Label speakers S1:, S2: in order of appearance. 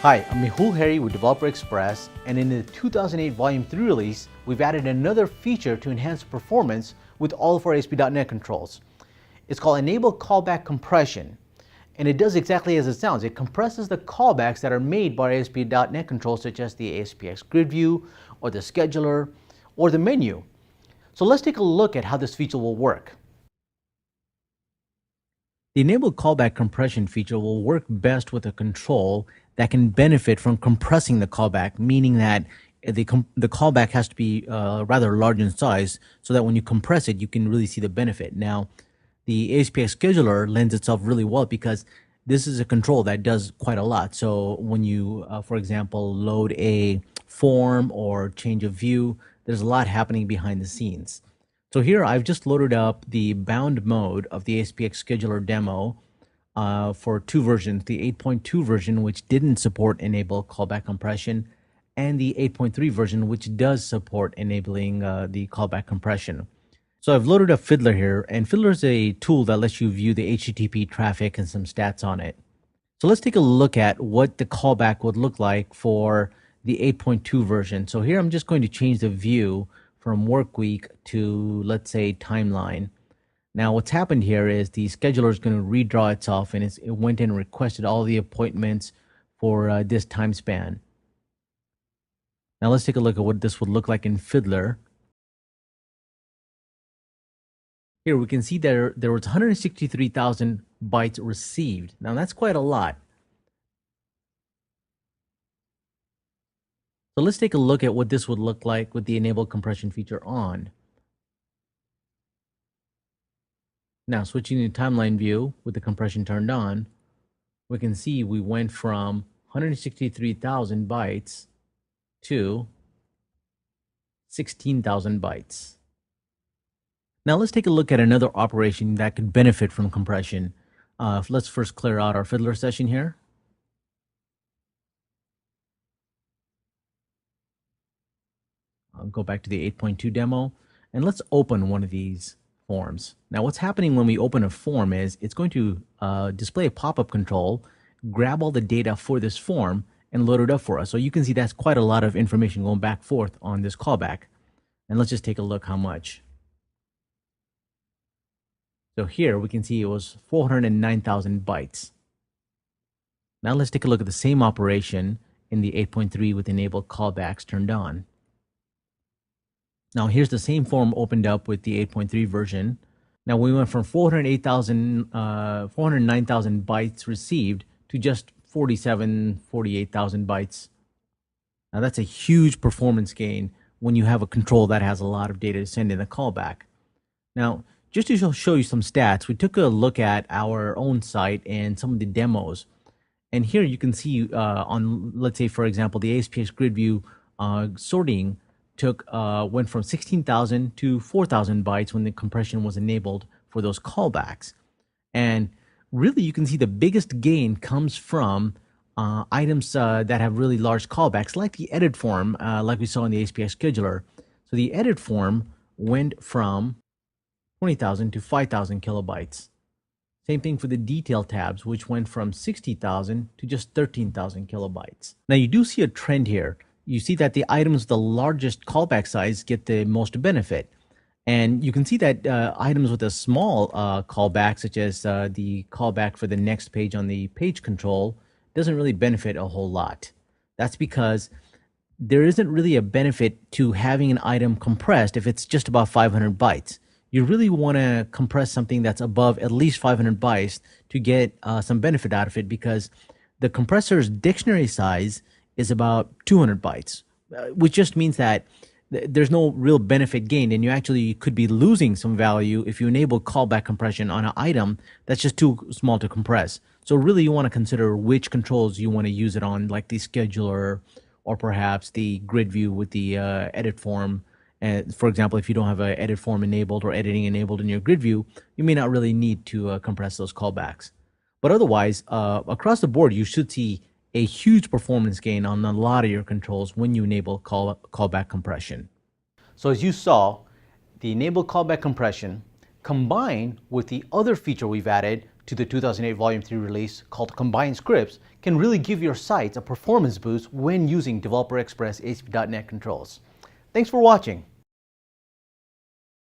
S1: Hi, I'm Mehul Harry with Developer Express, and in the 2008 Volume 3 release, we've added another feature to enhance performance with all of our ASP.NET controls. It's called Enable Callback Compression, and it does exactly as it sounds. It compresses the callbacks that are made by ASP.NET controls such as the ASPX grid view, or the scheduler, or the menu. So let's take a look at how this feature will work. The Enable Callback Compression feature will work best with a control that can benefit from compressing the callback, meaning that the callback has to be rather large in size so that when you compress it, you can really see the benefit. Now, the ASPX scheduler lends itself really well because this is a control that does quite a lot. So when you, for example, load a form or change a view, there's a lot happening behind the scenes. So here I've just loaded up the bound mode of the ASPX scheduler demo for two versions, the 8.2 version, which didn't support enable callback compression, and the 8.3 version, which does support enabling the callback compression. So I've loaded up Fiddler here, and Fiddler is a tool that lets you view the HTTP traffic and some stats on it. So let's take a look at what the callback would look like for the 8.2 version. So here I'm just going to change the view from work week to, let's say, timeline. Now what's happened here is the scheduler is going to redraw itself, and it went in and requested all the appointments for this time span. Now let's take a look at what this would look like in Fiddler. Here we can see there was 163,000 bytes received. Now that's quite a lot. So let's take a look at what this would look like with the enable compression feature on. Now switching to timeline view with the compression turned on, we can see we went from 163,000 bytes to 16,000 bytes. Now let's take a look at another operation that could benefit from compression. Let's first clear out our Fiddler session here. I'll go back to the 8.2 demo, and let's open one of these forms. Now what's happening when we open a form is it's going to display a pop-up control, grab all the data for this form, and load it up for us. So you can see that's quite a lot of information going back and forth on this callback. And let's just take a look how much. So here we can see it was 409,000 bytes. Now let's take a look at the same operation in the 8.3 with enabled callbacks turned on. Now here's the same form opened up with the 8.3 version. Now we went from 409,000 bytes received to just 48,000 bytes. Now that's a huge performance gain when you have a control that has a lot of data to send in the callback. Now, just to show you some stats, we took a look at our own site and some of the demos. And here you can see on, let's say, for example, the ASPX grid view sorting went from 16,000 to 4,000 bytes when the compression was enabled for those callbacks. And really, you can see the biggest gain comes from items that have really large callbacks, like the edit form, like we saw in the ASPX scheduler. So the edit form went from 20,000 to 5,000 kilobytes. Same thing for the detail tabs, which went from 60,000 to just 13,000 kilobytes. Now you do see a trend here. You see that the items with the largest callback size get the most benefit. And you can see that items with a small callback, such as the callback for the next page on the page control, doesn't really benefit a whole lot. That's because there isn't really a benefit to having an item compressed if it's just about 500 bytes. You really want to compress something that's above at least 500 bytes to get some benefit out of it, because the compressor's dictionary size is about 200 bytes, which just means that there's no real benefit gained, and you actually could be losing some value if you enable callback compression on an item that's just too small to compress. So really you want to consider which controls you want to use it on, like the scheduler or perhaps the grid view with the edit form. For example, if you don't have an edit form enabled or editing enabled in your grid view, you may not really need to compress those callbacks. But otherwise, across the board, you should see a huge performance gain on a lot of your controls when you enable callback compression. So as you saw, the enable callback compression combined with the other feature we've added to the 2008 Volume 3 release called Combined Scripts, can really give your sites a performance boost when using Developer Express ASP.NET controls. Thanks for watching.